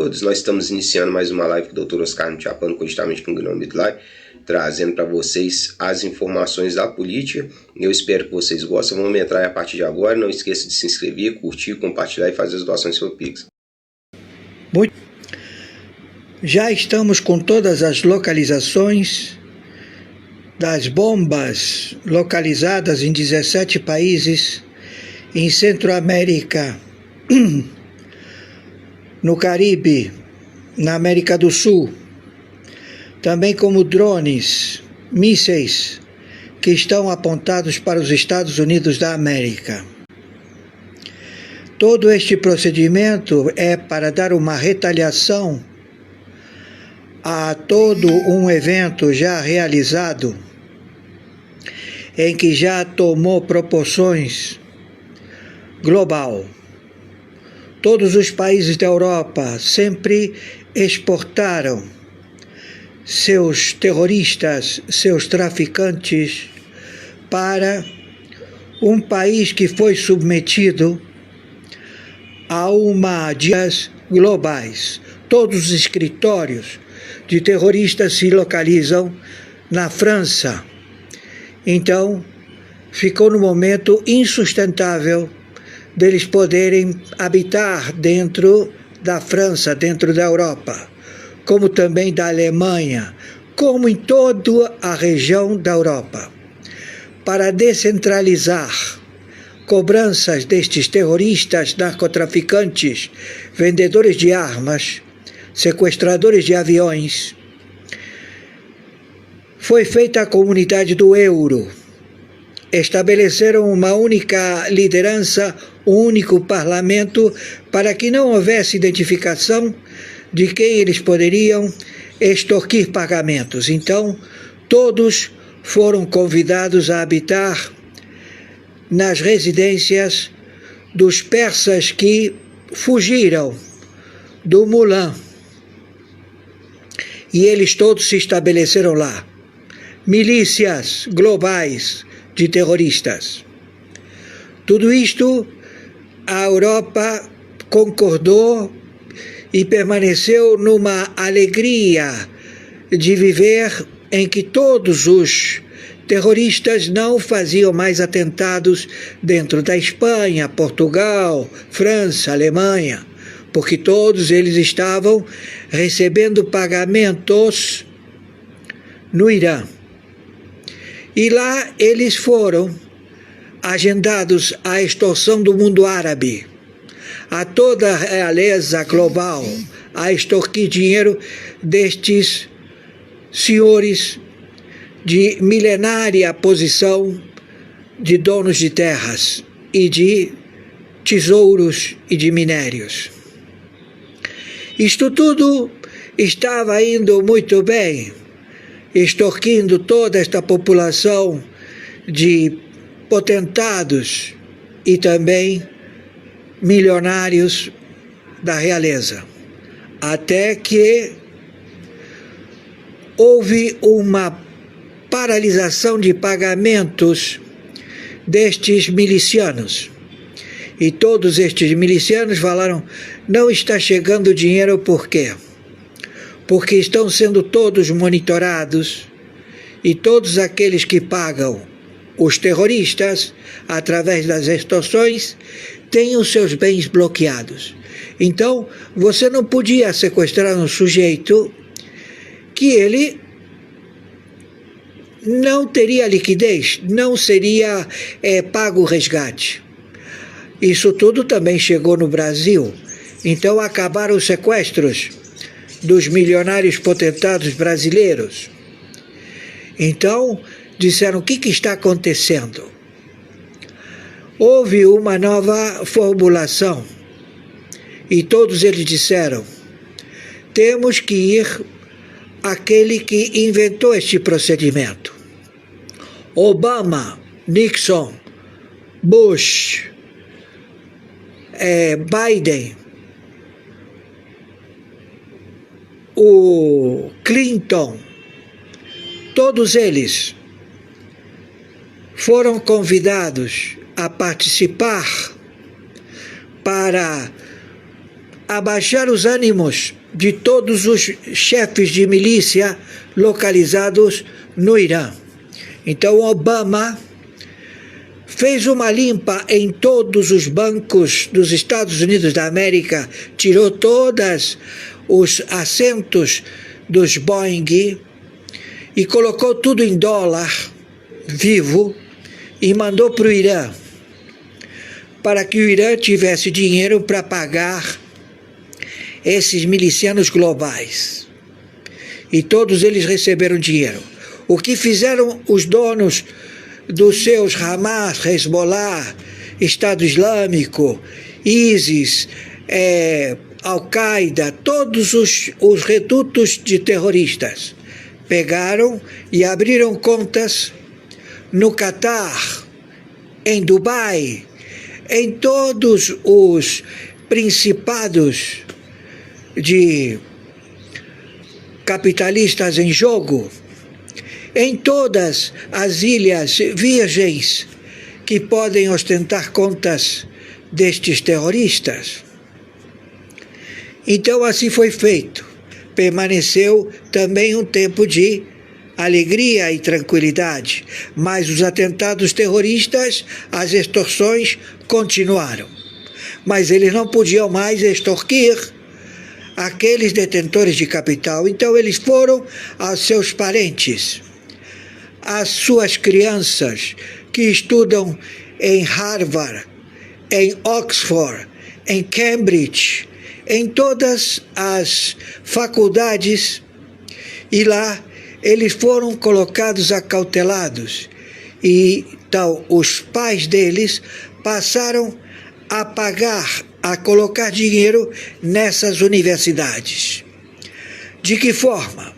Todos, nós estamos iniciando mais uma live com o Dr. Oscar Chapano, justamente com o Gnome Live, trazendo para vocês as informações da política. Eu espero que vocês gostem. Vamos entrar a partir de agora. Não esqueça de se inscrever, curtir, compartilhar e fazer as doações pelo Pix. Já estamos com todas as localizações das bombas localizadas em 17 países, em Centro-América, no Caribe, na América do Sul, também como drones, mísseis que estão apontados para os Estados Unidos da América. Todo este procedimento é para dar uma retaliação a todo um evento já realizado, em que já tomou proporções global. Todos os países da Europa sempre exportaram seus terroristas, seus traficantes para um país que foi submetido a uma dias globais. Todos os escritórios de terroristas se localizam na França. Então, ficou no momento insustentável deles poderem habitar dentro da França, dentro da Europa, como também da Alemanha, como em toda a região da Europa. Para descentralizar cobranças destes terroristas, narcotraficantes, vendedores de armas, sequestradores de aviões, foi feita a comunidade do euro. Estabeleceram uma única liderança, um único parlamento, para que não houvesse identificação de quem eles poderiam extorquir pagamentos. Então, todos foram convidados a habitar nas residências dos persas que fugiram do Mulan. E eles todos se estabeleceram lá. Milícias globais de terroristas. Tudo isto a Europa concordou e permaneceu numa alegria de viver em que todos os terroristas não faziam mais atentados dentro da Espanha, Portugal, França, Alemanha, porque todos eles estavam recebendo pagamentos no Irã. E lá eles foram agendados à extorsão do mundo árabe, a toda a realeza global, a extorquir dinheiro destes senhores de milenária posição de donos de terras e de tesouros e de minérios. Isto tudo estava indo muito bem, extorquindo toda esta população de potentados e também milionários da realeza. Até que houve uma paralisação de pagamentos destes milicianos. E todos estes milicianos falaram: não está chegando dinheiro, por quê? Porque estão sendo todos monitorados e todos aqueles que pagam os terroristas através das extorsões têm os seus bens bloqueados. Então, você não podia sequestrar um sujeito que ele não teria liquidez, não seria pago o resgate. Isso tudo também chegou no Brasil. Então acabaram os sequestros dos milionários potentados brasileiros. Então disseram: o que está acontecendo? Houve uma nova formulação e todos eles disseram: temos que ir àquele que inventou este procedimento. Obama, Nixon, Bush, Biden, o Clinton, todos eles foram convidados a participar para abaixar os ânimos de todos os chefes de milícia localizados no Irã. Então Obama fez uma limpa em todos os bancos dos Estados Unidos da América, tirou todos os assentos dos Boeing e colocou tudo em dólar vivo e mandou para o Irã, para que o Irã tivesse dinheiro para pagar esses milicianos globais. E todos eles receberam dinheiro. O que fizeram os donos dos seus Hamas, Hezbollah, Estado Islâmico, ISIS, Al-Qaeda, todos os redutos de terroristas, pegaram e abriram contas no Catar, em Dubai, em todos os principados de capitalistas em jogo, em todas as ilhas virgens que podem ostentar contas destes terroristas. Então assim foi feito. Permaneceu também um tempo de alegria e tranquilidade, mas os atentados terroristas, as extorsões continuaram. Mas eles não podiam mais extorquir aqueles detentores de capital, então eles foram aos seus parentes, às suas crianças que estudam em Harvard, em Oxford, em Cambridge, em todas as faculdades, e lá eles foram colocados acautelados. E então os pais deles passaram a pagar, a colocar dinheiro nessas universidades. De que forma?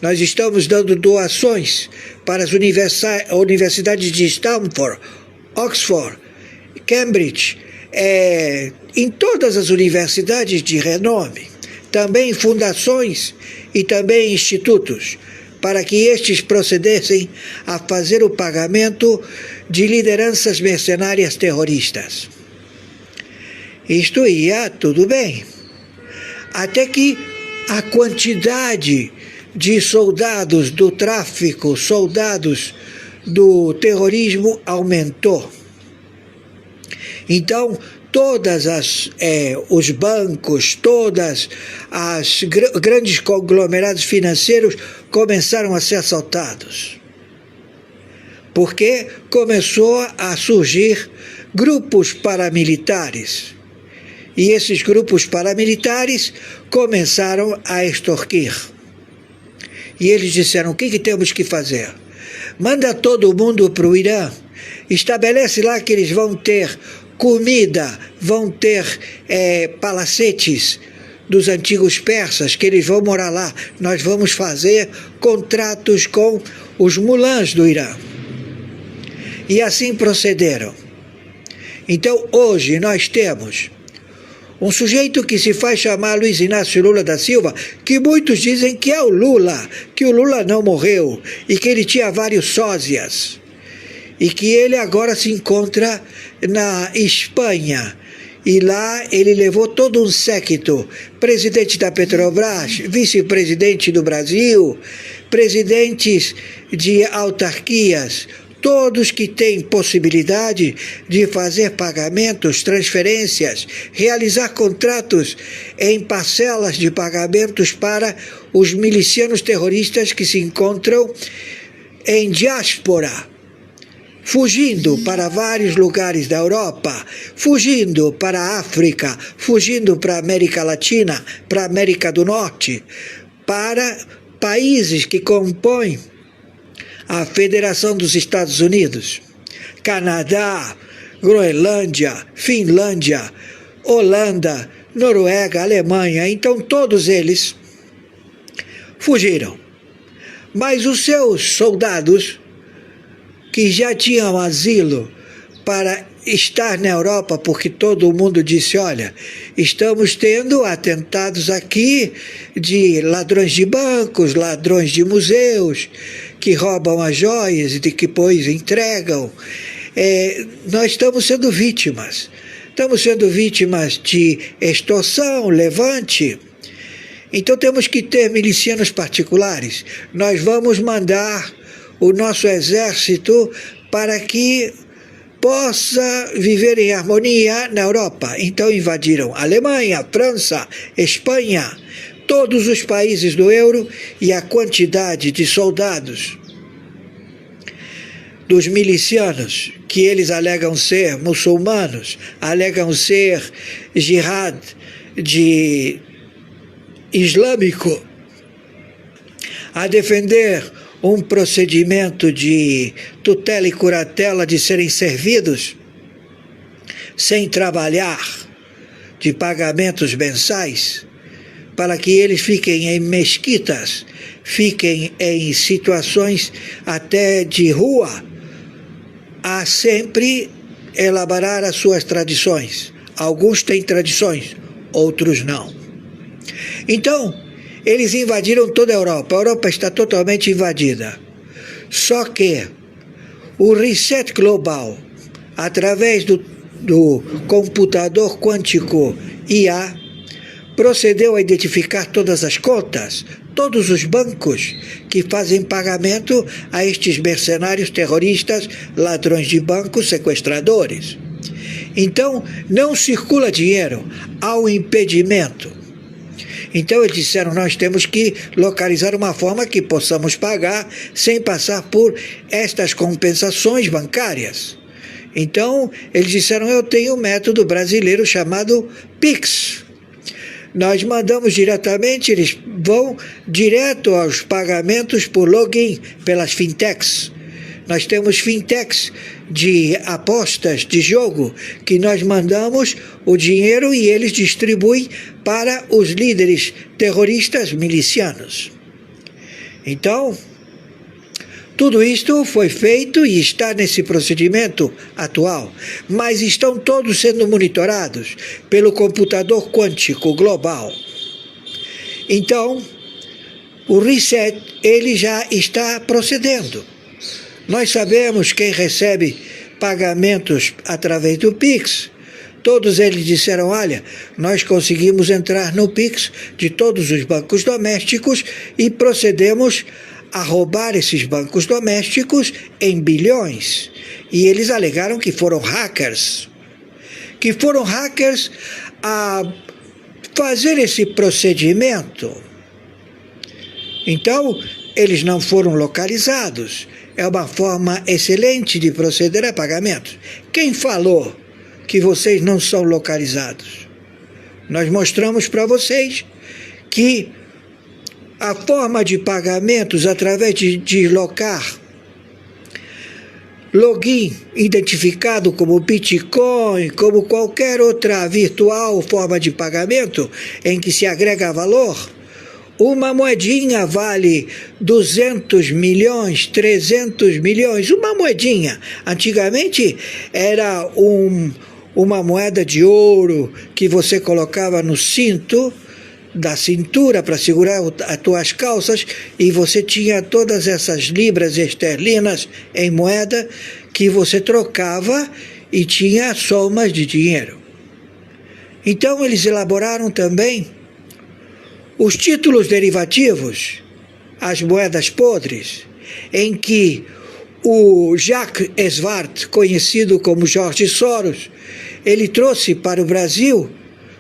Nós estamos dando doações para as universidades de Stanford, Oxford, Cambridge, em todas as universidades de renome, também fundações e também institutos, para que estes procedessem a fazer o pagamento de lideranças mercenárias terroristas. Isto ia tudo bem, até que a quantidade de soldados do tráfico, soldados do terrorismo aumentou. Então, os bancos, todas as grandes conglomerados financeiros começaram a ser assaltados. Porque começou a surgir grupos paramilitares. E esses grupos paramilitares começaram a extorquir. E eles disseram: o que temos que fazer? Manda todo mundo para o Irã, estabelece lá que eles vão ter comida, vão ter palacetes dos antigos persas, que eles vão morar lá. Nós vamos fazer contratos com os mulãs do Irã. E assim procederam. Então hoje nós temos um sujeito que se faz chamar Luiz Inácio Lula da Silva, que muitos dizem que é o Lula, que o Lula não morreu e que ele tinha vários sósias. E que ele agora se encontra na Espanha. E lá ele levou todo um séquito, presidente da Petrobras, vice-presidente do Brasil, presidentes de autarquias, todos que têm possibilidade de fazer pagamentos, transferências, realizar contratos em parcelas de pagamentos para os milicianos terroristas que se encontram em diáspora, fugindo para vários lugares da Europa, fugindo para a África, fugindo para a América Latina, para a América do Norte, para países que compõem a Federação dos Estados Unidos, Canadá, Groenlândia, Finlândia, Holanda, Noruega, Alemanha. Então todos eles fugiram. Mas os seus soldados, que já tinham asilo para estar na Europa, porque todo mundo disse: olha, estamos tendo atentados aqui de ladrões de bancos, ladrões de museus, que roubam as joias e depois entregam. Nós estamos sendo vítimas. estamos sendo vítimas de extorsão, levante. Então temos que ter milicianos particulares. Nós vamos mandar o nosso exército para que possa viver em harmonia na Europa. Então invadiram Alemanha, França, Espanha, todos os países do euro, e a quantidade de soldados dos milicianos, que eles alegam ser muçulmanos, alegam ser jihad de islâmico, a defender um procedimento de tutela e curatela, de serem servidos sem trabalhar, de pagamentos mensais, para que eles fiquem em mesquitas, fiquem em situações até de rua, a sempre elaborar as suas tradições. Alguns têm tradições, outros não. Então, eles invadiram toda a Europa. A Europa está totalmente invadida. Só que o reset global, através do computador quântico IA, procedeu a identificar todas as contas, todos os bancos que fazem pagamento a estes mercenários terroristas, ladrões de bancos, sequestradores. Então, não circula dinheiro, há um impedimento. Então eles disseram, nós temos que localizar uma forma que possamos pagar sem passar por estas compensações bancárias. Então eles disseram, eu tenho um método brasileiro chamado Pix. Nós mandamos diretamente, eles vão direto aos pagamentos por login, pelas fintechs. Nós temos fintechs de apostas, de jogo, que nós mandamos o dinheiro e eles distribuem para os líderes terroristas milicianos. Então, tudo isto foi feito e está nesse procedimento atual, mas estão todos sendo monitorados pelo computador quântico global. Então, o reset, ele já está procedendo. Nós sabemos quem recebe pagamentos através do Pix. Todos eles disseram, olha, nós conseguimos entrar no Pix de todos os bancos domésticos e procedemos a roubar esses bancos domésticos em bilhões. E eles alegaram que foram hackers a fazer esse procedimento. Então, eles não foram localizados. É uma forma excelente de proceder a pagamentos. Quem falou que vocês não são localizados? Nós mostramos para vocês que a forma de pagamentos através de deslocar login identificado como Bitcoin, como qualquer outra virtual forma de pagamento em que se agrega valor, uma moedinha vale 200 milhões, 300 milhões, uma moedinha. Antigamente era uma moeda de ouro que você colocava no cinto da cintura para segurar as tuas calças e você tinha todas essas libras esterlinas em moeda que você trocava e tinha somas de dinheiro. Então eles elaboraram também os títulos derivativos, as moedas podres, em que o Jacques Svart, conhecido como Jorge Soros, ele trouxe para o Brasil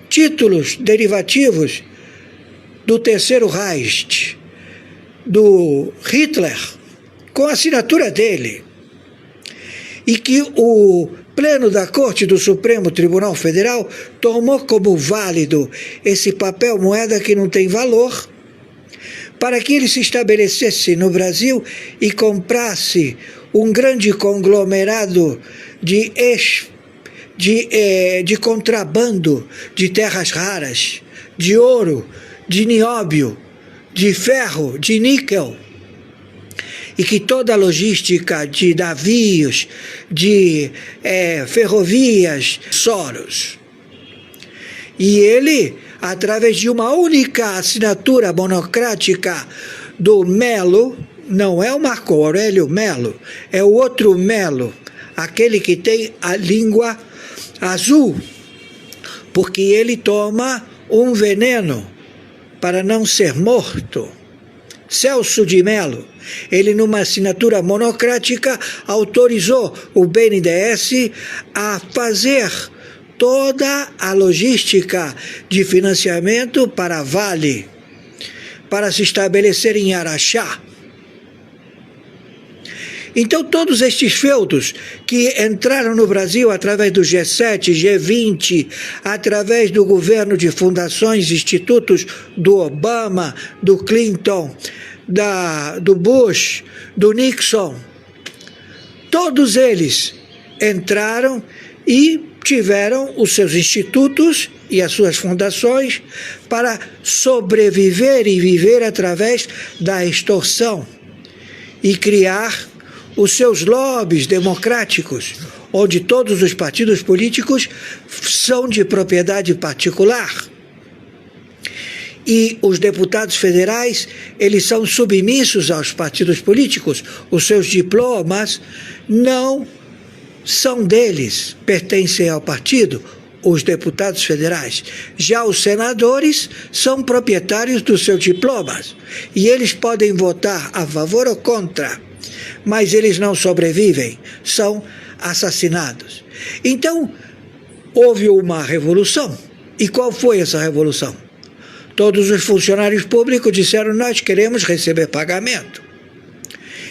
títulos derivativos do Terceiro Reich, do Hitler, com a assinatura dele, e que o Pleno da Corte do Supremo Tribunal Federal tomou como válido esse papel moeda que não tem valor, para que ele se estabelecesse no Brasil e comprasse um grande conglomerado de contrabando de terras raras, de ouro, de nióbio, de ferro, de níquel, e que toda a logística de navios, de ferrovias, Soros. E ele, através de uma única assinatura monocrática do Melo, não é o Marco Aurélio Melo, é o outro Melo, aquele que tem a língua azul, porque ele toma um veneno para não ser morto. Celso de Mello, ele numa assinatura monocrática autorizou o BNDES a fazer toda a logística de financiamento para a Vale, para se estabelecer em Araxá. Então todos estes feudos que entraram no Brasil através do G7, G20, através do governo de fundações, institutos do Obama, do Clinton, do Bush, do Nixon, todos eles entraram e tiveram os seus institutos e as suas fundações para sobreviver e viver através da extorsão e criar os seus lobbies democráticos, onde todos os partidos políticos são de propriedade particular. E os deputados federais, eles são submissos aos partidos políticos. Os seus diplomas não são deles, pertencem ao partido, os deputados federais. Já os senadores são proprietários dos seus diplomas e eles podem votar a favor ou contra, mas eles não sobrevivem, são assassinados. Então, houve uma revolução. E qual foi essa revolução? Todos os funcionários públicos disseram: nós queremos receber pagamento.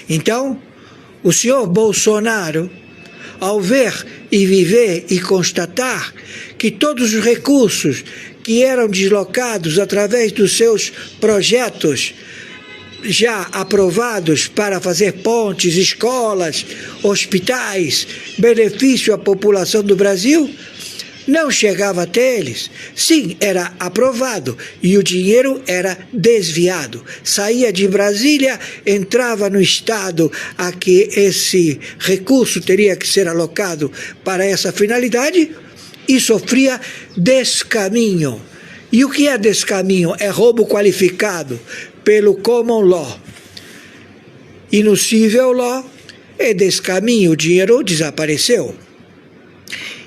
Então, o senhor Bolsonaro, ao ver e viver e constatar que todos os recursos que eram deslocados através dos seus projetos já aprovados para fazer pontes, escolas, hospitais, benefício à população do Brasil, não chegava até eles. Sim, era aprovado e o dinheiro era desviado. Saía de Brasília, entrava no estado a que esse recurso teria que ser alocado para essa finalidade e sofria descaminho. E o que é descaminho? É roubo qualificado pelo common law. E no civil law é descaminho, o dinheiro desapareceu.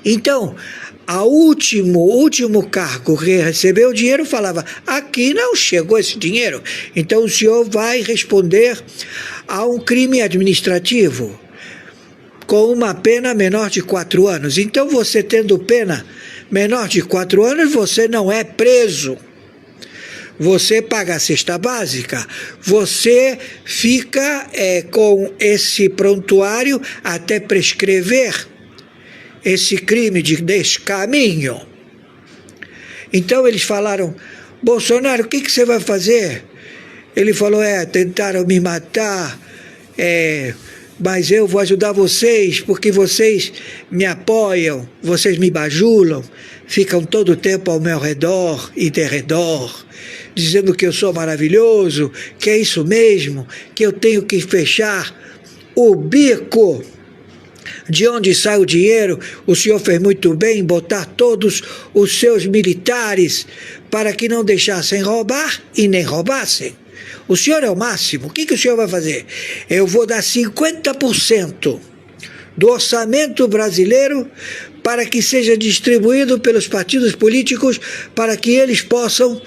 Então, o último cargo que recebeu o dinheiro falava: aqui não chegou esse dinheiro, então o senhor vai responder a um crime administrativo com uma pena menor de 4 anos. Então, você tendo pena menor de 4 anos, você não é preso. Você paga a cesta básica, você fica com esse prontuário até prescrever esse crime de descaminho. Então eles falaram: Bolsonaro, o que você vai fazer? Ele falou: tentaram me matar, mas eu vou ajudar vocês, porque vocês me apoiam, vocês me bajulam, ficam todo o tempo ao meu redor e derredor, dizendo que eu sou maravilhoso, que é isso mesmo, que eu tenho que fechar o bico de onde sai o dinheiro. O senhor fez muito bem em botar todos os seus militares para que não deixassem roubar e nem roubassem. O senhor é o máximo. O que o senhor vai fazer? Eu vou dar 50% do orçamento brasileiro para que seja distribuído pelos partidos políticos, para que eles possam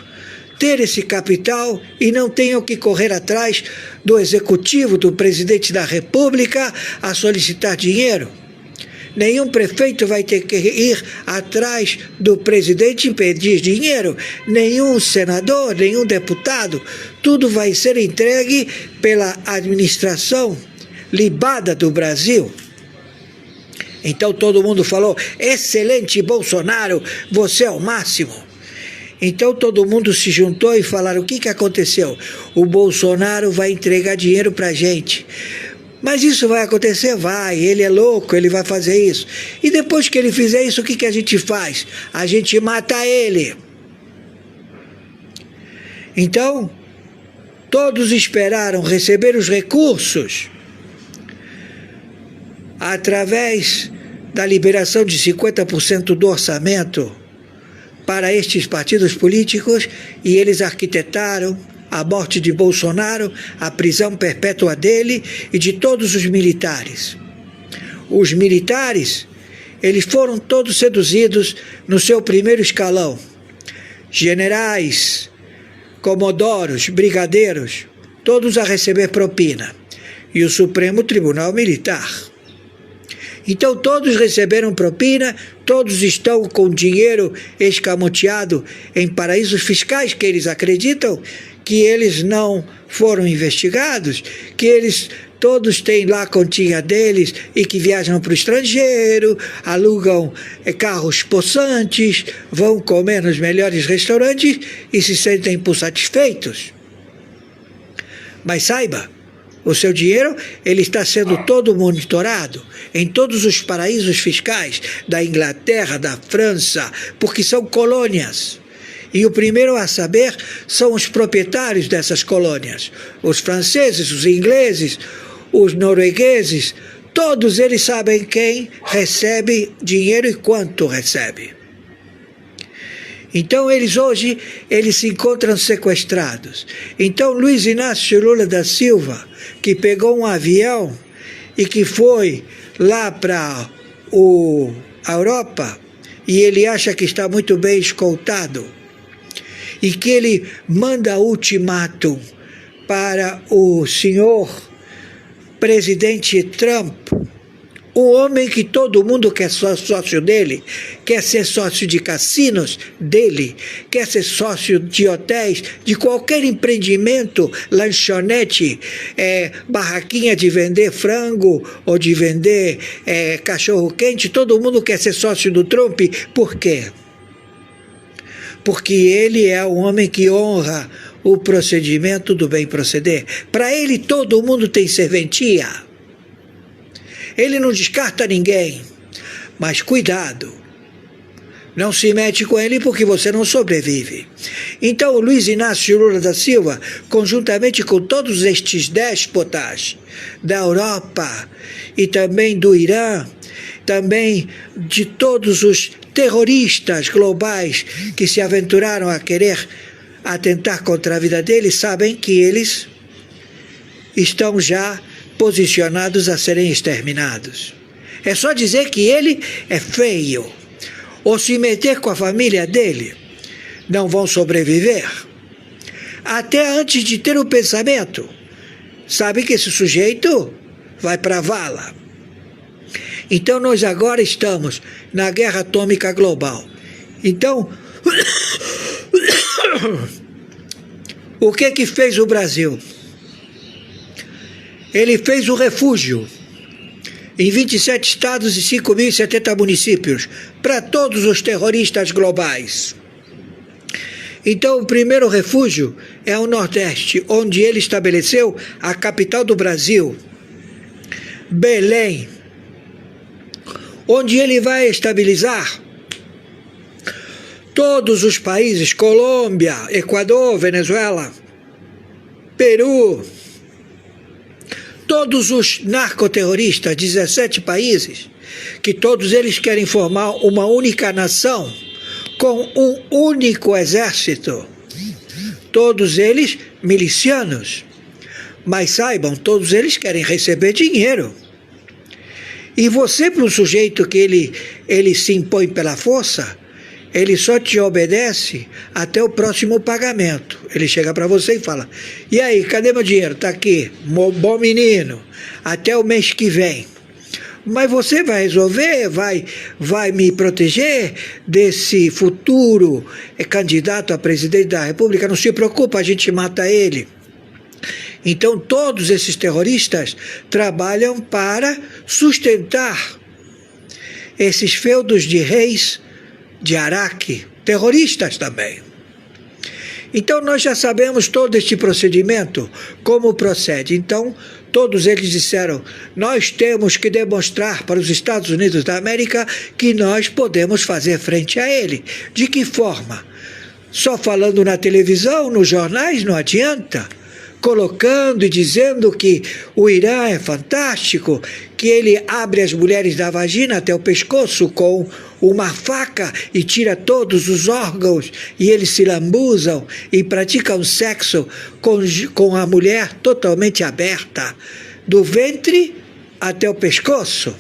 ter esse capital e não tenham que correr atrás do executivo, do presidente da República, a solicitar dinheiro. Nenhum prefeito vai ter que ir atrás do presidente e pedir dinheiro, nenhum senador, nenhum deputado. Tudo vai ser entregue pela administração libada do Brasil. Então todo mundo falou: excelente, Bolsonaro, você é o máximo. Então todo mundo se juntou e falaram: o que aconteceu? O Bolsonaro vai entregar dinheiro para a gente. Mas isso vai acontecer? Vai, ele é louco, ele vai fazer isso. E depois que ele fizer isso, o que a gente faz? A gente mata ele. Então, todos esperaram receber os recursos através da liberação de 50% do orçamento para estes partidos políticos, e eles arquitetaram a morte de Bolsonaro, a prisão perpétua dele e de todos os militares. Os militares, eles foram todos seduzidos no seu primeiro escalão. Generais, comodoros, brigadeiros, todos a receber propina. E o Supremo Tribunal Militar. Então todos receberam propina, todos estão com dinheiro escamoteado em paraísos fiscais que eles acreditam que eles não foram investigados, que eles todos têm lá a continha deles e que viajam para o estrangeiro, alugam carros possantes, vão comer nos melhores restaurantes e se sentem por satisfeitos. Mas saiba, o seu dinheiro ele está sendo todo monitorado em todos os paraísos fiscais da Inglaterra, da França, porque são colônias. E o primeiro a saber são os proprietários dessas colônias. Os franceses, os ingleses, os noruegueses, todos eles sabem quem recebe dinheiro e quanto recebe. Então hoje eles se encontram sequestrados. Então Luiz Inácio Lula da Silva, que pegou um avião e que foi lá para a Europa, e ele acha que está muito bem escoltado, e que ele manda ultimátum para o senhor presidente Trump, o homem que todo mundo quer ser sócio dele, quer ser sócio de cassinos dele, quer ser sócio de hotéis, de qualquer empreendimento, lanchonete, barraquinha de vender frango ou de vender cachorro-quente, todo mundo quer ser sócio do Trump. Por quê? Porque ele é o homem que honra o procedimento do bem proceder. Para ele todo mundo tem serventia. Ele não descarta ninguém, mas cuidado, não se mete com ele porque você não sobrevive. Então o Luiz Inácio Lula da Silva, conjuntamente com todos estes déspotas da Europa e também do Irã, também de todos os terroristas globais que se aventuraram a querer atentar contra a vida deles, sabem que eles estão já posicionados a serem exterminados. É só dizer que ele é feio, ou se meter com a família dele, não vão sobreviver. Até antes de ter o pensamento, sabe que esse sujeito vai para a vala. Então nós agora estamos na guerra atômica global. Então, o que fez o Brasil? Ele fez um refúgio em 27 estados e 5.070 municípios para todos os terroristas globais. Então, o primeiro refúgio é o Nordeste, onde ele estabeleceu a capital do Brasil, Belém, onde ele vai estabilizar todos os países, Colômbia, Equador, Venezuela, Peru, todos os narcoterroristas, 17 países, que todos eles querem formar uma única nação, com um único exército, todos eles milicianos, mas saibam, todos eles querem receber dinheiro. E você, para um sujeito que ele se impõe pela força, ele só te obedece até o próximo pagamento. Ele chega para você e fala: e aí, cadê meu dinheiro? Está aqui, bom menino, até o mês que vem. Mas você vai resolver, vai me proteger desse futuro candidato a presidente da República? Não se preocupa, a gente mata ele. Então todos esses terroristas trabalham para sustentar esses feudos de reis de Araque, terroristas também. Então nós já sabemos todo este procedimento, como procede. Então todos eles disseram: nós temos que demonstrar para os Estados Unidos da América que nós podemos fazer frente a ele. De que forma? Só falando na televisão, nos jornais, não adianta. Colocando e dizendo que o Irã é fantástico, que ele abre as mulheres da vagina até o pescoço com uma faca e tira todos os órgãos e eles se lambuzam e praticam sexo com a mulher totalmente aberta, do ventre até o pescoço.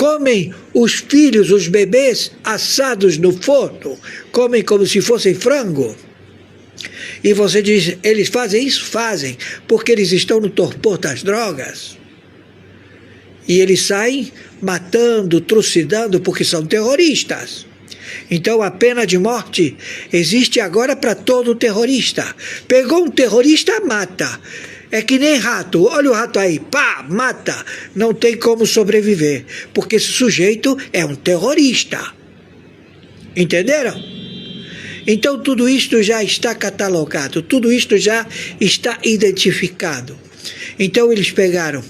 comem os filhos, os bebês, assados no forno, comem como se fossem frango. E você diz, eles fazem isso? Fazem, porque eles estão no torpor das drogas. E eles saem matando, trucidando, porque são terroristas. Então a pena de morte existe agora para todo terrorista. Pegou um terrorista, mata. É que nem rato, olha o rato aí, pá, mata. Não tem como sobreviver, porque esse sujeito é um terrorista. Entenderam? Então tudo isto já está catalogado, tudo isto já está identificado. Então eles pegaram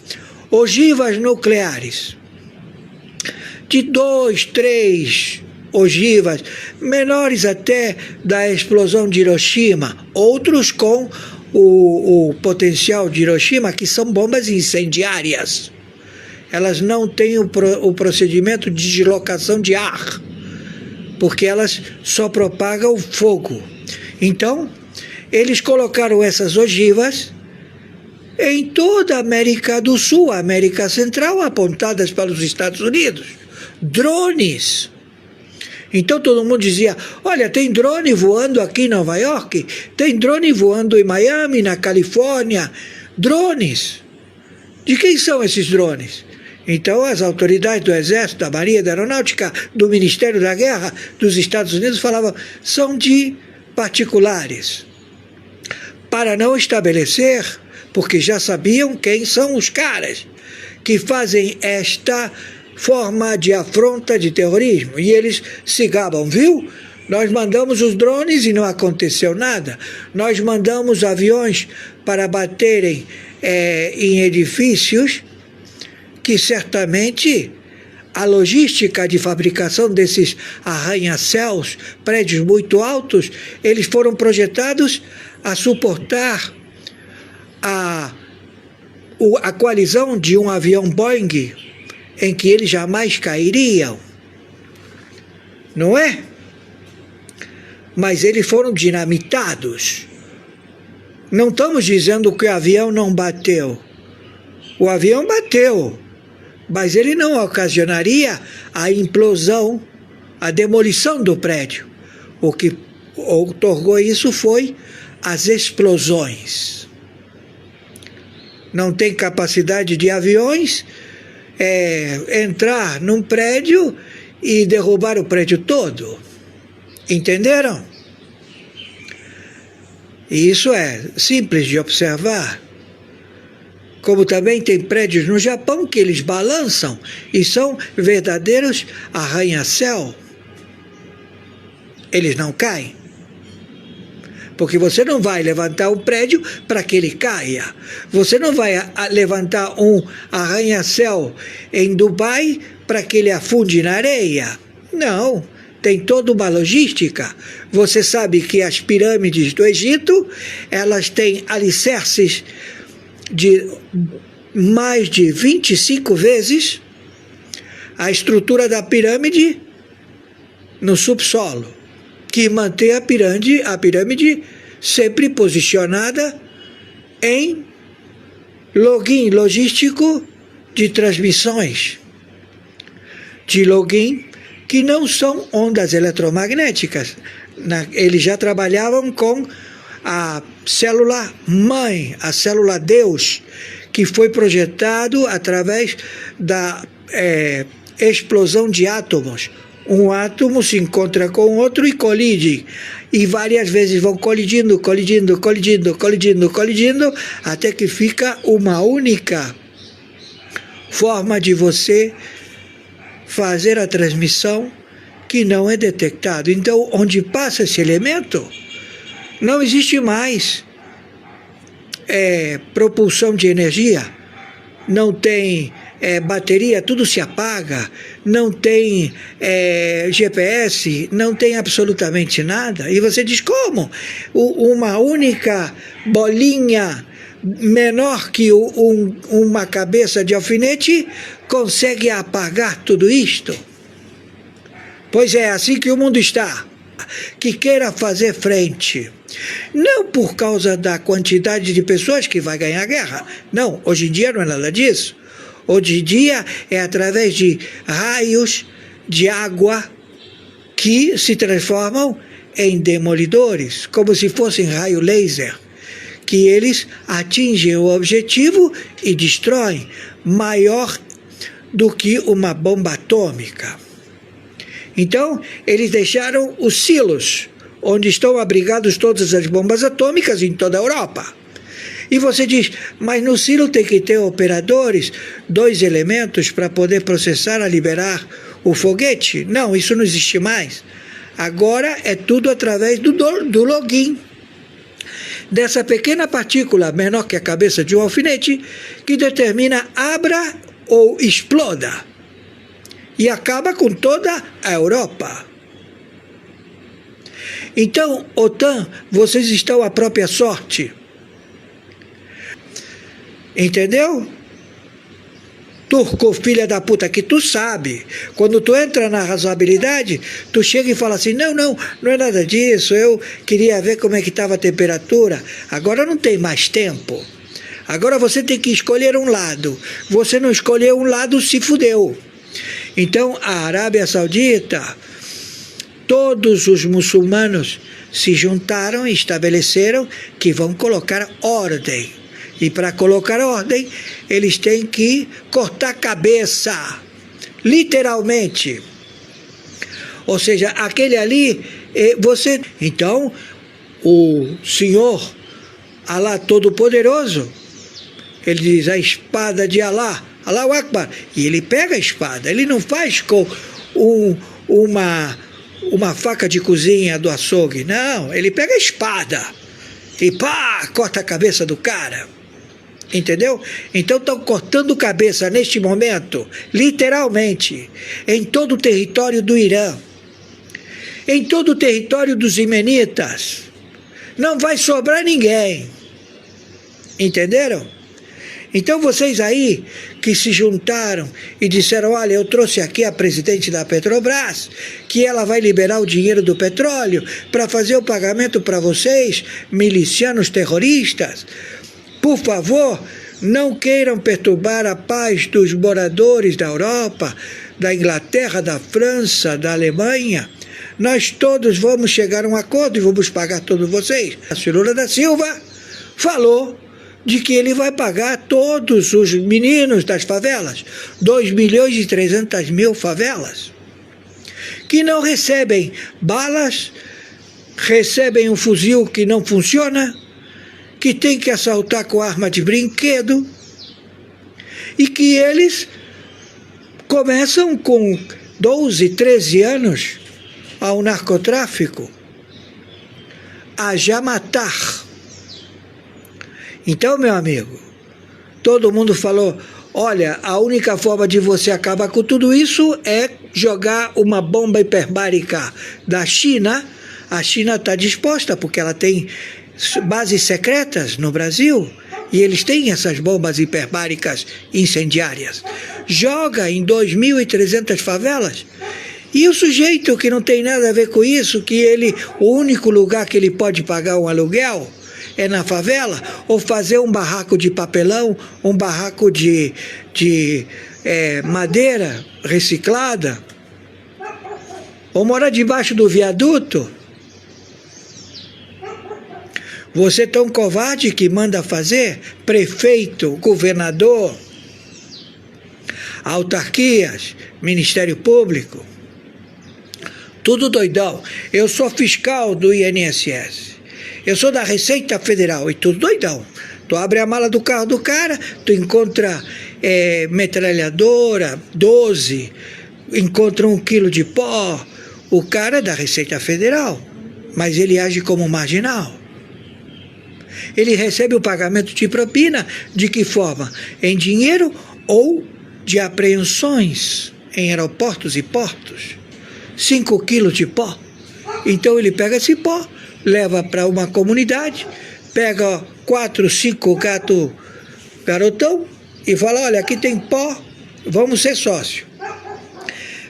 ogivas nucleares, de 2, 3 ogivas, menores até da explosão de Hiroshima, outros com o potencial de Hiroshima, que são bombas incendiárias. Elas não têm o procedimento de deslocação de ar, porque elas só propagam fogo. Então, eles colocaram essas ogivas em toda a América do Sul, a América Central, apontadas para os Estados Unidos. Drones. Então todo mundo dizia, olha, tem drone voando aqui em Nova York, tem drone voando em Miami, na Califórnia. Drones. De quem são esses drones? Então as autoridades do Exército, da Marinha, da Aeronáutica, do Ministério da Guerra dos Estados Unidos falavam, são de particulares. Para não estabelecer, porque já sabiam quem são os caras que fazem esta forma de afronta de terrorismo. E eles se gabam, viu? Nós mandamos os drones e não aconteceu nada. Nós mandamos aviões para baterem em edifícios que certamente a logística de fabricação desses arranha-céus, prédios muito altos, eles foram projetados a suportar a coalizão de um avião Boeing em que eles jamais cairiam. Não é? Mas eles foram dinamitados. Não estamos dizendo que o avião não bateu. O avião bateu, mas ele não ocasionaria a implosão, a demolição do prédio. O que otorgou isso foi as explosões. Não tem capacidade de aviões entrar num prédio e derrubar o prédio todo. Entenderam? E isso é simples de observar. Como também tem prédios no Japão que eles balançam e são verdadeiros arranha-céu. Eles não caem. Porque você não vai levantar um prédio para que ele caia. Você não vai levantar um arranha-céu em Dubai para que ele afunde na areia. Não, tem toda uma logística. Você sabe que as pirâmides do Egito, elas têm alicerces de mais de 25 vezes a estrutura da pirâmide no subsolo, que mantém a pirâmide sempre posicionada em login logístico de transmissões, de login que não são ondas eletromagnéticas. Eles já trabalhavam com a célula mãe, a célula Deus, que foi projetado através da explosão de átomos. Um átomo se encontra com outro e colide. E várias vezes vão colidindo, até que fica uma única forma de você fazer a transmissão que não é detectado. Então, onde passa esse elemento, não existe mais propulsão de energia, não tem bateria, tudo se apaga, não tem GPS, não tem absolutamente nada. E você diz, como? Uma única bolinha menor que uma cabeça de alfinete consegue apagar tudo isto? Pois é assim que o mundo está, que queira fazer frente. Não por causa da quantidade de pessoas que vai ganhar a guerra. Não, hoje em dia não é nada disso. Hoje em dia é através de raios de água que se transformam em demolidores, como se fossem raio laser, que eles atingem o objetivo e destroem, maior do que uma bomba atômica. Então, eles deixaram os silos, onde estão abrigados todas as bombas atômicas em toda a Europa. E você diz, mas no silo tem que ter operadores, 2 elementos para poder processar a liberar o foguete? Não, isso não existe mais. Agora é tudo através do login, dessa pequena partícula menor que a cabeça de um alfinete, que determina abra ou exploda. E acaba com toda a Europa. Então, OTAN, vocês estão à própria sorte. Entendeu? Turco, filha da puta, que tu sabe. Quando tu entra na razoabilidade, tu chega e fala assim, não é nada disso, eu queria ver como é que estava a temperatura. Agora não tem mais tempo. Agora você tem que escolher um lado. Você não escolheu um lado, se fudeu. Então, a Arábia Saudita, todos os muçulmanos se juntaram e estabeleceram que vão colocar ordem. E para colocar ordem, eles têm que cortar a cabeça, literalmente. Ou seja, aquele ali, você... Então, o Senhor, Alá Todo-Poderoso, ele diz, a espada de Alá, Allahu Akbar, e ele pega a espada, ele não faz com uma faca de cozinha do açougue, não, ele pega a espada e pá, corta a cabeça do cara. Entendeu? Então estão cortando cabeça neste momento, literalmente, em todo o território do Irã, em todo o território dos Imenitas. Não vai sobrar ninguém. Entenderam? Então vocês aí que se juntaram e disseram, olha, eu trouxe aqui a presidente da Petrobras, que ela vai liberar o dinheiro do petróleo para fazer o pagamento para vocês, milicianos terroristas. Por favor, não queiram perturbar a paz dos moradores da Europa, da Inglaterra, da França, da Alemanha. Nós todos vamos chegar a um acordo e vamos pagar todos vocês. A Lula da Silva falou de que ele vai pagar todos os meninos das favelas, 2.300.000 favelas, que não recebem balas, recebem um fuzil que não funciona, que tem que assaltar com arma de brinquedo, e que eles começam com 12, 13 anos ao narcotráfico, a já matar. Então, meu amigo, todo mundo falou, olha, a única forma de você acabar com tudo isso é jogar uma bomba hiperbárica da China. A China está disposta, porque ela tem bases secretas no Brasil, e eles têm essas bombas hiperbáricas incendiárias. Joga em 2.300 favelas, e o sujeito que não tem nada a ver com isso, que o único lugar que ele pode pagar um aluguel é na favela, ou fazer um barraco de papelão, um barraco de madeira reciclada, ou morar debaixo do viaduto. Você é tão covarde que manda fazer prefeito, governador, autarquias, Ministério Público, tudo doidão. Eu sou fiscal do INSS, eu sou da Receita Federal, e tudo doidão. Tu abre a mala do carro do cara, tu encontra metralhadora, 12, encontra 1 quilo de pó. O cara é da Receita Federal, mas ele age como marginal. Ele recebe o pagamento de propina, de que forma? Em dinheiro ou de apreensões em aeroportos e portos. 5 quilos de pó. Então ele pega esse pó, leva para uma comunidade, pega 4, 5 garotão e fala, olha, aqui tem pó, vamos ser sócio.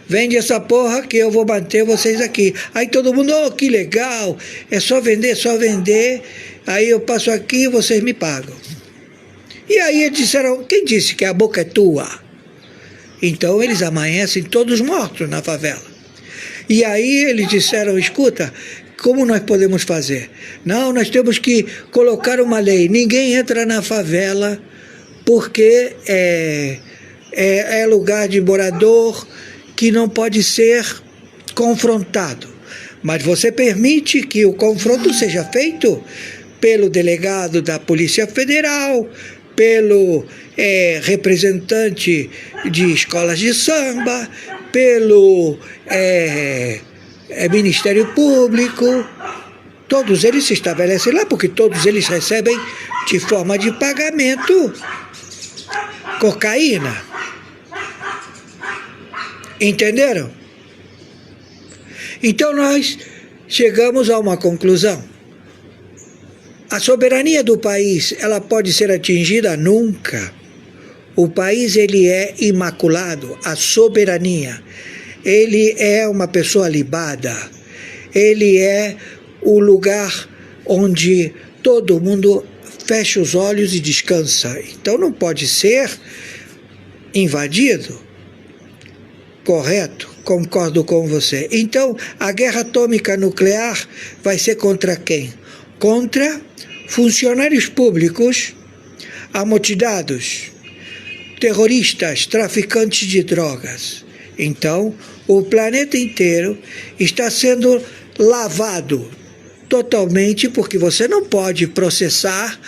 Vende essa porra que eu vou manter vocês aqui. Aí todo mundo, oh, que legal, é só vender, aí eu passo aqui e vocês me pagam. E aí eles disseram, quem disse que a boca é tua? Então eles amanhecem todos mortos na favela. E aí eles disseram, escuta, como nós podemos fazer? Não, nós temos que colocar uma lei. Ninguém entra na favela porque é lugar de morador que não pode ser confrontado. Mas você permite que o confronto seja feito pelo delegado da Polícia Federal, pelo representante de escolas de samba, pelo Ministério Público. Todos eles se estabelecem lá, porque todos eles recebem de forma de pagamento cocaína. Entenderam? Então nós chegamos a uma conclusão. A soberania do país, ela pode ser atingida? Nunca. O país, ele é imaculado, a soberania. Ele é uma pessoa libada. Ele é o lugar onde todo mundo fecha os olhos e descansa. Então não pode ser invadido. Correto? Concordo com você. Então, a guerra atômica nuclear vai ser contra quem? Contra funcionários públicos, amotinados, terroristas, traficantes de drogas. Então, o planeta inteiro está sendo lavado totalmente, porque você não pode processar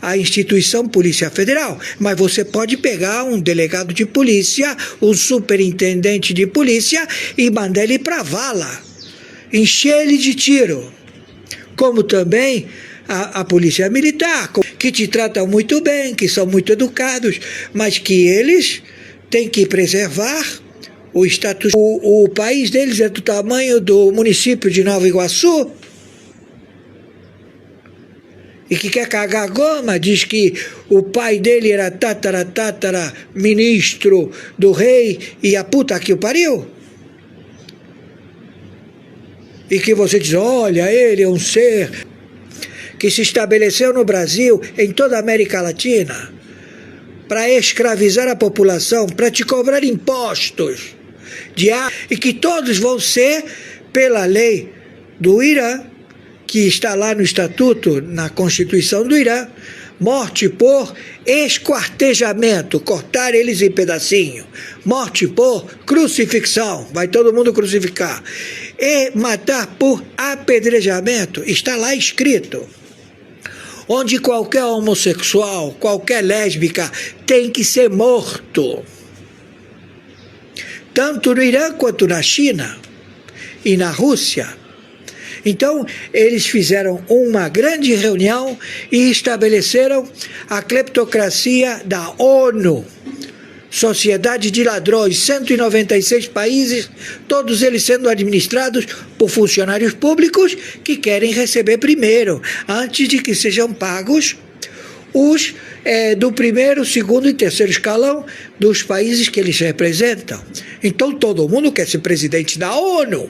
a instituição Polícia Federal, mas você pode pegar um delegado de polícia, um superintendente de polícia e mandar ele para a vala, encher ele de tiro. Como também a polícia militar, que te tratam muito bem, que são muito educados, mas que eles têm que preservar o status. O país deles é do tamanho do município de Nova Iguaçu, e que quer cagar goma, diz que o pai dele era tatara ministro do rei e a puta que o pariu. E que você diz, olha, ele é um ser que se estabeleceu no Brasil, em toda a América Latina, para escravizar a população, para te cobrar impostos, e que todos vão ser pela lei do Irã, que está lá no Estatuto, na Constituição do Irã, morte por esquartejamento, cortar eles em pedacinho, morte por crucifixão, vai todo mundo crucificar, e matar por apedrejamento, está lá escrito, onde qualquer homossexual, qualquer lésbica tem que ser morto, tanto no Irã quanto na China e na Rússia. Então, eles fizeram uma grande reunião e estabeleceram a cleptocracia da ONU, Sociedade de Ladrões, 196 países, todos eles sendo administrados por funcionários públicos que querem receber primeiro, antes de que sejam pagos os do primeiro, segundo e terceiro escalão dos países que eles representam. Então, todo mundo quer ser presidente da ONU.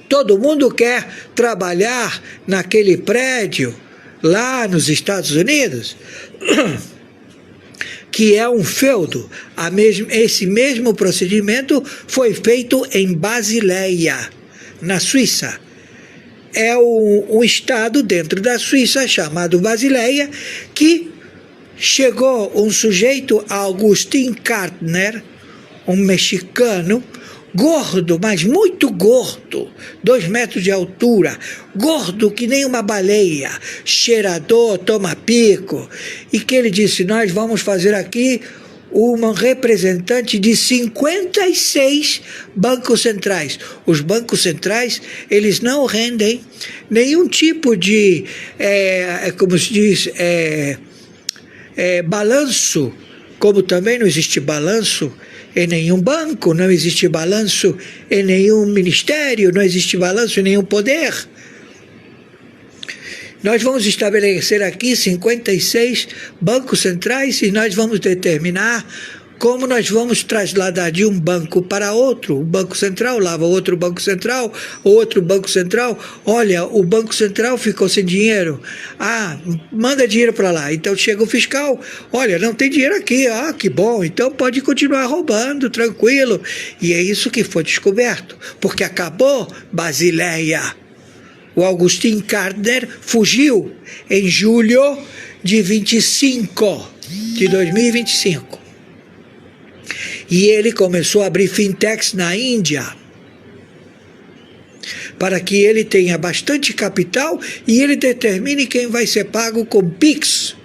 Todo mundo quer trabalhar naquele prédio lá nos Estados Unidos, que é um feudo. Esse mesmo procedimento foi feito em Basileia, na Suíça. É um estado dentro da Suíça chamado Basileia, que chegou um sujeito, Agustín Carstens, um mexicano, gordo, mas muito gordo, 2 metros de altura, gordo que nem uma baleia, cheirador, toma pico, e que ele disse, nós vamos fazer aqui um representante de 56 bancos centrais. Os bancos centrais, eles não rendem nenhum tipo de, como se diz, balanço, como também não existe balanço em nenhum banco, não existe balanço em nenhum ministério, não existe balanço em nenhum poder. Nós vamos estabelecer aqui 56 bancos centrais e nós vamos determinar Como nós vamos trasladar de um banco para outro, o Banco Central lava outro Banco Central, outro Banco Central, olha, o Banco Central ficou sem dinheiro, manda dinheiro para lá, então chega o fiscal, olha, não tem dinheiro aqui, que bom, então pode continuar roubando, tranquilo, e é isso que foi descoberto, porque acabou Basileia. O Augustin Gardner fugiu em julho de 2025. E ele começou a abrir fintechs na Índia, para que ele tenha bastante capital e ele determine quem vai ser pago com Pix.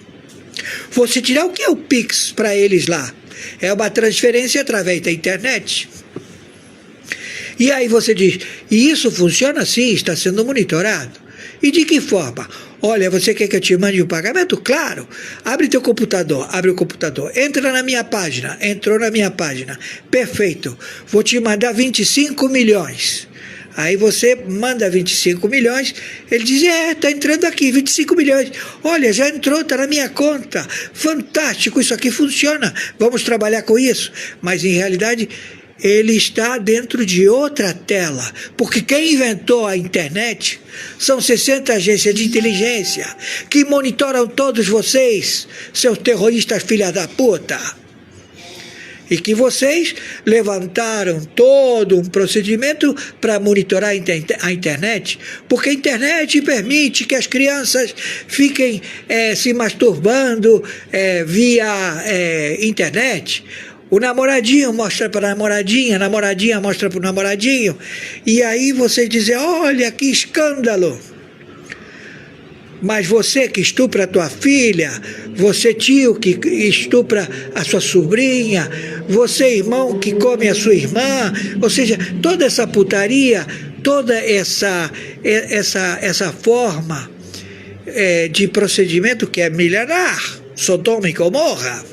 Você tirar o que é o Pix para eles lá? É uma transferência através da internet. E aí você diz, e isso funciona sim, está sendo monitorado. E de que forma? Olha, você quer que eu te mande um pagamento? Claro. Abre teu computador, abre o computador. Entra na minha página, entrou na minha página. Perfeito. Vou te mandar 25 milhões. Aí você manda 25 milhões, ele diz, está entrando aqui, 25 milhões. Olha, já entrou, está na minha conta. Fantástico, isso aqui funciona. Vamos trabalhar com isso. Mas, em realidade, ele está dentro de outra tela, porque quem inventou a internet são 60 agências de inteligência que monitoram todos vocês, seus terroristas filha da puta. E que vocês levantaram todo um procedimento para monitorar a internet, porque a internet permite que as crianças fiquem se masturbando via internet. O namoradinho mostra para a namoradinha, a namoradinha mostra para o namoradinho, e aí vocês dizem, olha que escândalo. Mas você que estupra a tua filha, você tio que estupra a sua sobrinha, você irmão que come a sua irmã, ou seja, toda essa putaria, toda essa forma de procedimento que é milenar, Sodoma e Gomorra,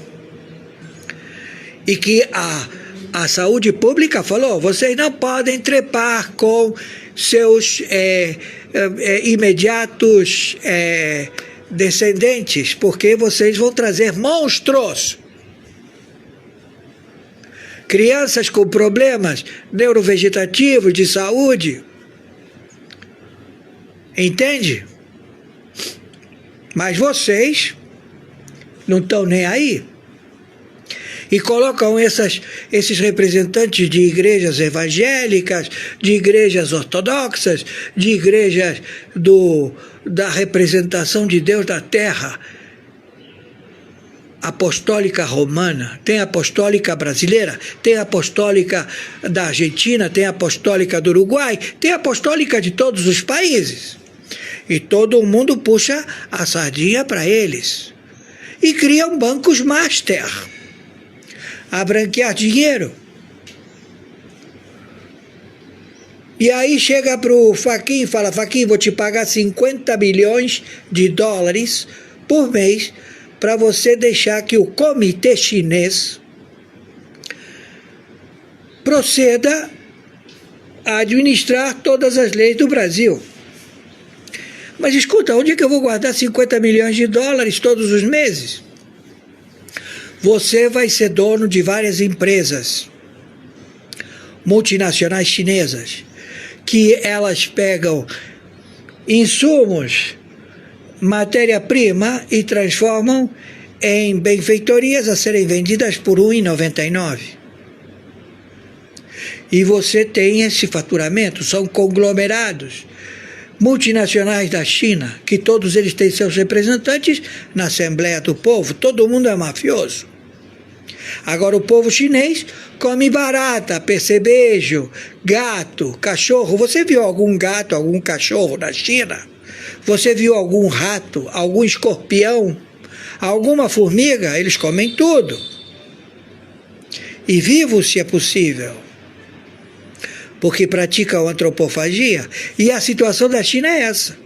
e que a saúde pública falou, vocês não podem trepar com seus imediatos descendentes, porque vocês vão trazer monstros. Crianças com problemas neurovegetativos de saúde. Entende? Mas vocês não estão nem aí. E colocam esses representantes de igrejas evangélicas, de igrejas ortodoxas, de igrejas da representação de Deus da terra, apostólica romana, tem apostólica brasileira, tem apostólica da Argentina, tem apostólica do Uruguai, tem apostólica de todos os países. E todo mundo puxa a sardinha para eles. E criam bancos master a branquear dinheiro. E aí chega para o Fachin e fala, Fachin, vou te pagar 50 bilhões de dólares por mês para você deixar que o comitê chinês proceda a administrar todas as leis do Brasil. Mas escuta, onde é que eu vou guardar 50 milhões de dólares todos os meses? Você vai ser dono de várias empresas multinacionais chinesas, que elas pegam insumos, matéria-prima e transformam em benfeitorias a serem vendidas por R$ 1,99. E você tem esse faturamento, são conglomerados multinacionais da China, que todos eles têm seus representantes na Assembleia do Povo, todo mundo é mafioso. Agora o povo chinês come barata, percevejo, gato, cachorro. Você viu algum gato, algum cachorro na China? Você viu algum rato, algum escorpião, alguma formiga? Eles comem tudo. E vivos, se é possível, porque praticam antropofagia. E a situação da China é essa.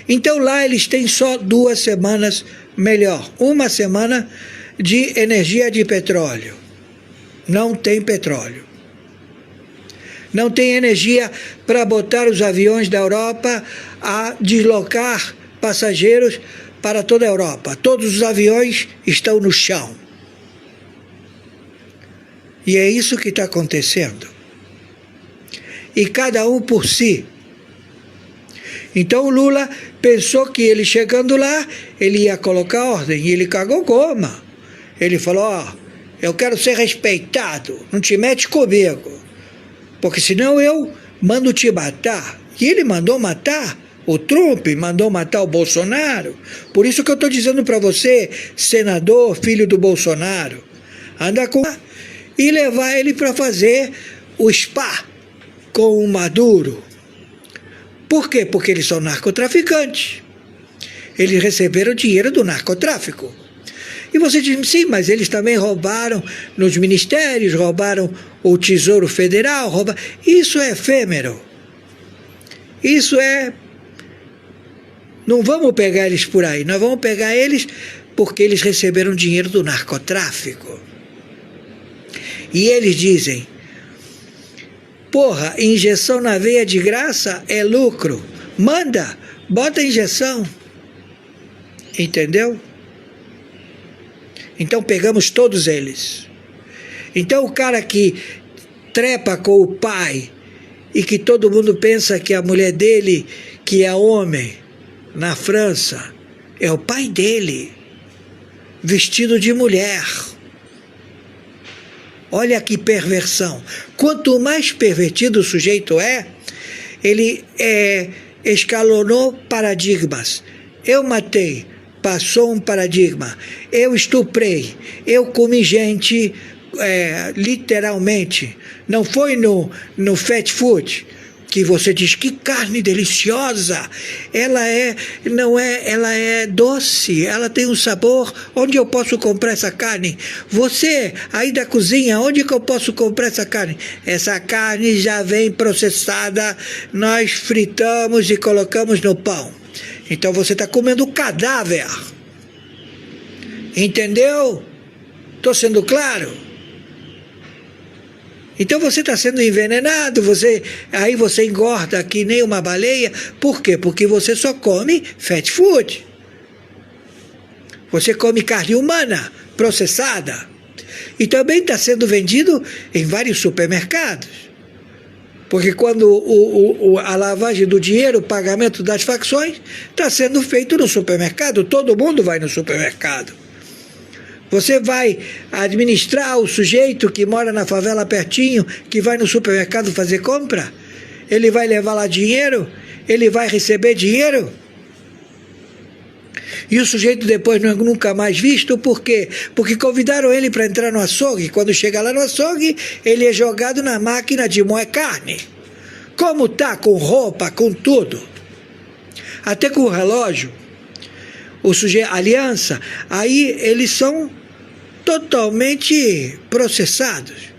Então lá eles têm só 2 semanas melhor. Uma semana de energia de petróleo. Não tem petróleo. Não tem energia para botar os aviões da Europa a deslocar passageiros para toda a Europa. Todos os aviões estão no chão. E é isso que está acontecendo. E cada um por si. Então o Lula pensou que ele chegando lá, ele ia colocar ordem, e ele cagou goma. Ele falou, ó, eu quero ser respeitado, não te mete comigo, porque senão eu mando te matar. E ele mandou matar o Trump, mandou matar o Bolsonaro. Por isso que eu estou dizendo para você, senador, filho do Bolsonaro, anda com e levar ele para fazer o spa com o Maduro. Por quê? Porque eles são narcotraficantes. Eles receberam dinheiro do narcotráfico. E você diz, sim, mas eles também roubaram nos ministérios, roubaram o Tesouro Federal, roubaram. Isso é efêmero. Isso é... Não vamos pegar eles por aí, nós vamos pegar eles porque eles receberam dinheiro do narcotráfico. E eles dizem, porra, injeção na veia de graça é lucro. Manda, bota a injeção. Entendeu? Então pegamos todos eles. Então o cara que trepa com o pai e que todo mundo pensa que a mulher dele, que é homem, na França, é o pai dele, vestido de mulher. Olha que perversão. Quanto mais pervertido o sujeito é, ele escalonou paradigmas. Eu matei, passou um paradigma. Eu estuprei, eu comi gente, literalmente. Não foi no fast food, que você diz que carne deliciosa, ela é doce, ela tem um sabor. Onde eu posso comprar essa carne? Você aí da cozinha, onde que eu posso comprar essa carne? Essa carne já vem processada, nós fritamos e colocamos no pão. Então você está comendo cadáver. Entendeu? Estou sendo claro? Então você está sendo envenenado, aí você engorda que nem uma baleia. Por quê? Porque você só come fast food. Você come carne humana, processada. E também está sendo vendido em vários supermercados. Porque quando a lavagem do dinheiro, o pagamento das facções, está sendo feito no supermercado, todo mundo vai no supermercado. Você vai administrar o sujeito que mora na favela pertinho, que vai no supermercado fazer compra? Ele vai levar lá dinheiro? Ele vai receber dinheiro? E o sujeito depois nunca mais visto, por quê? Porque convidaram ele para entrar no açougue. Quando chega lá no açougue, ele é jogado na máquina de moer carne. Como tá? Com roupa, com tudo. Até com o relógio. O sujeito, aliança, aí eles são totalmente processados.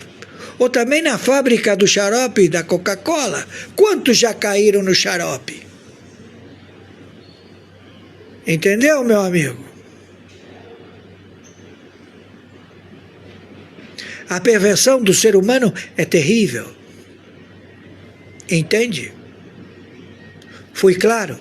Ou também na fábrica do xarope da Coca-Cola. Quantos já caíram no xarope? Entendeu, meu amigo? A perversão do ser humano é terrível. Entende? Fui claro?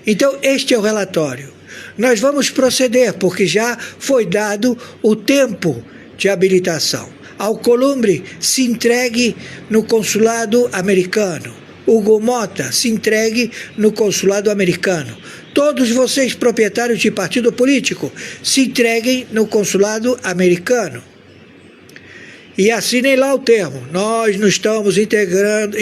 Então, este é o relatório. Nós vamos proceder, porque já foi dado o tempo de habilitação. Alcolumbre se entregue no consulado americano. Hugo Mota se entregue no consulado americano. Todos vocês, proprietários de partido político, se entreguem no consulado americano. E assinem lá o termo. Nós não estamos integrando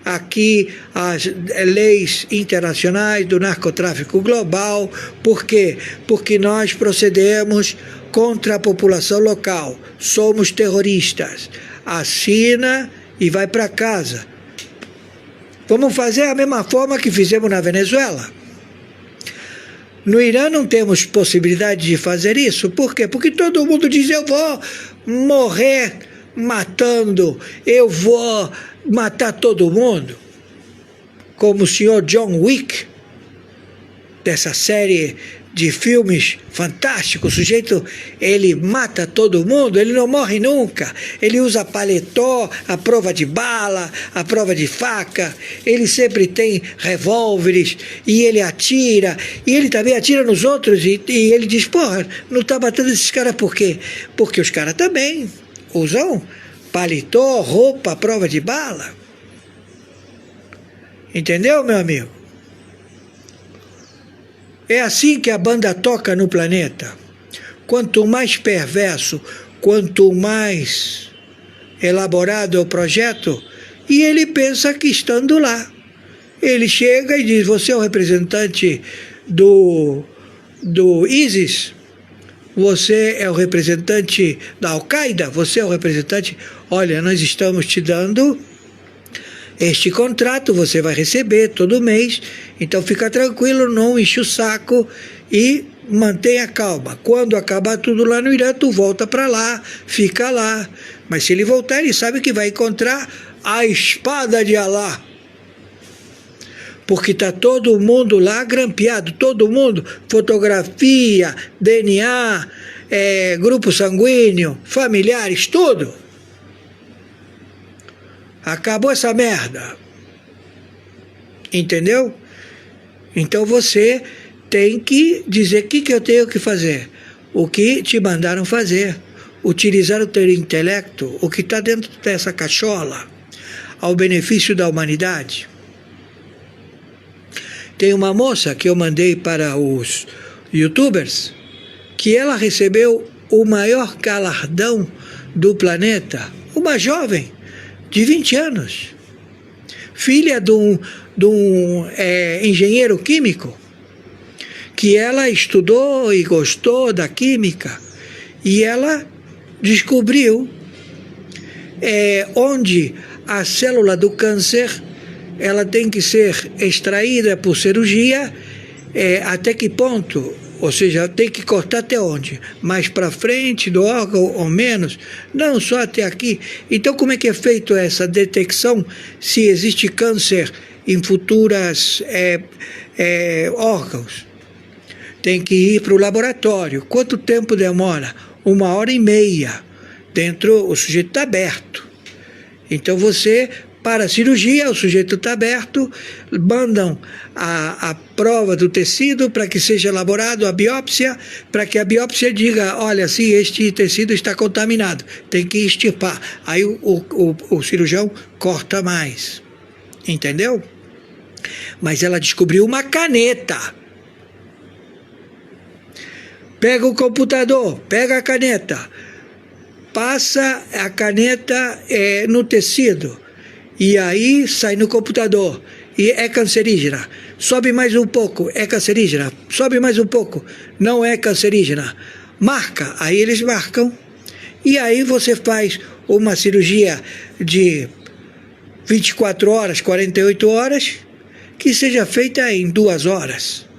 aqui as leis internacionais do narcotráfico global. Por quê? Porque nós procedemos contra a população local. Somos terroristas. Assina e vai para casa. Vamos fazer a mesma forma que fizemos na Venezuela. No Irã não temos possibilidade de fazer isso. Por quê? Porque todo mundo diz, eu vou morrer matando, eu vou matar todo mundo. Como o senhor John Wick, dessa série de filmes fantásticos, o sujeito, ele mata todo mundo, ele não morre nunca, ele usa paletó, a prova de bala, a prova de faca, ele sempre tem revólveres, e ele atira, e ele também atira nos outros, e ele diz, porra, não tá matando esses caras por quê? Porque os caras também usam paletó, roupa à prova de bala. Entendeu, meu amigo? É assim que a banda toca no planeta. Quanto mais perverso, quanto mais elaborado é o projeto, e ele pensa que estando lá, ele chega e diz: você é o representante do ISIS, você é o representante da Al-Qaeda, você é o representante, olha, nós estamos te dando este contrato, você vai receber todo mês, então fica tranquilo, não enche o saco e mantenha calma. Quando acabar tudo lá no Irã, tu volta para lá, fica lá. Mas se ele voltar, ele sabe que vai encontrar a espada de Alá. Porque está todo mundo lá grampeado, todo mundo, fotografia, DNA, grupo sanguíneo, familiares, tudo. Acabou essa merda. Entendeu? Então você tem que dizer o que eu tenho que fazer. O que te mandaram fazer. Utilizar o teu intelecto, o que está dentro dessa cachola, ao benefício da humanidade. Tem uma moça que eu mandei para os youtubers, que ela recebeu o maior galardão do planeta. Uma jovem de 20 anos, filha de um engenheiro químico, que ela estudou e gostou da química, e ela descobriu onde a célula do câncer ela tem que ser extraída por cirurgia, até que ponto, ou seja, tem que cortar até onde? Mais para frente do órgão ou menos? Não, só até aqui. Então como é que é feito essa detecção se existe câncer em futuras órgãos? Tem que ir para o laboratório. Quanto tempo demora? 1h30. Dentro, o sujeito está aberto. Então você, para a cirurgia, o sujeito está aberto, mandam a prova do tecido para que seja elaborado a biópsia, para que a biópsia diga: olha, se este tecido está contaminado, tem que extirpar. Aí o cirurgião corta mais. Entendeu? Mas ela descobriu uma caneta. Pega o computador, pega a caneta, passa a caneta no tecido, e aí sai no computador, e é cancerígena. Sobe mais um pouco, é cancerígena. Sobe mais um pouco, não é cancerígena. Marca, aí eles marcam, e aí você faz uma cirurgia de 24 horas, 48 horas, que seja feita em 2 horas.